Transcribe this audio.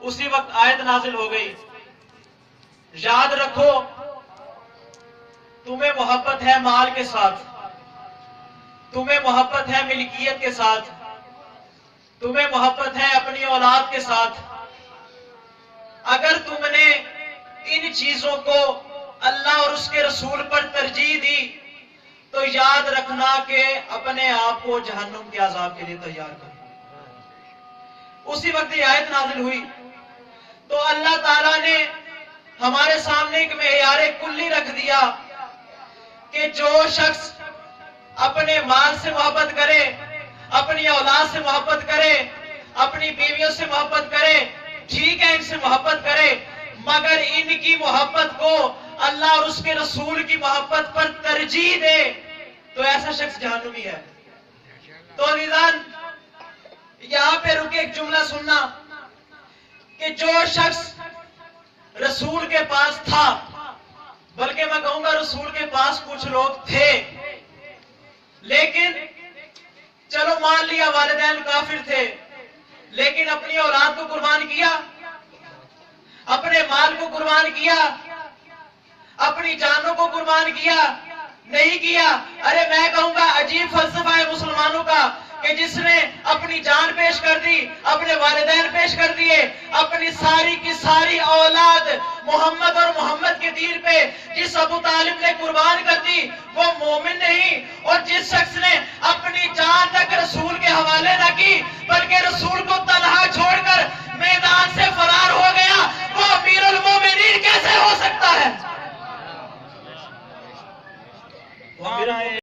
اسی وقت آیت نازل ہو گئی، یاد رکھو تمہیں محبت ہے مال کے ساتھ، تمہیں محبت ہے ملکیت کے ساتھ، تمہیں محبت ہے اپنی اولاد کے ساتھ، اگر تم نے ان چیزوں کو اللہ اور اس کے رسول پر ترجیح دی تو یاد رکھنا کہ اپنے آپ کو جہنم کے عذاب کے لیے تیار کرو۔ اسی وقت یہ آیت نازل ہوئی تو اللہ تعالیٰ نے ہمارے سامنے ایک معیار کلی رکھ دیا کہ جو شخص اپنے مال سے محبت کرے، اپنی اولاد سے محبت کرے، اپنی بیویوں سے محبت کرے، ٹھیک ہے ان سے محبت کرے، مگر ان کی محبت کو اللہ اور اس کے رسول کی محبت پر ترجیح دے تو ایسا شخص جہنمی ہے۔ تو عزیزان یہاں پہ رکے ایک جملہ سننا کہ جو شخص رسول کے پاس تھا، بلکہ میں کہوں گا رسول کے پاس کچھ لوگ تھے، لیکن چلو مان لیا والدین کافر تھے، لیکن اپنی اولاد کو قربان کیا، اپنے مال کو قربان کیا، اپنی جانوں کو قربان کیا، نہیں کیا۔ ارے میں کہوں گا عجیب فلسفہ ہے مسلمانوں کا کہ جس نے اپنی جان پیش کر دی، اپنے والدین پیش کر دیے، اپنی ساری کی ساری اولاد محمد اور محمد کے دین پہ جس ابو طالب نے قربان کر دی وہ مومن نہیں، اور جس شخص نے اپنی جان تک رسول کے حوالے نہ کی بلکہ رسول کو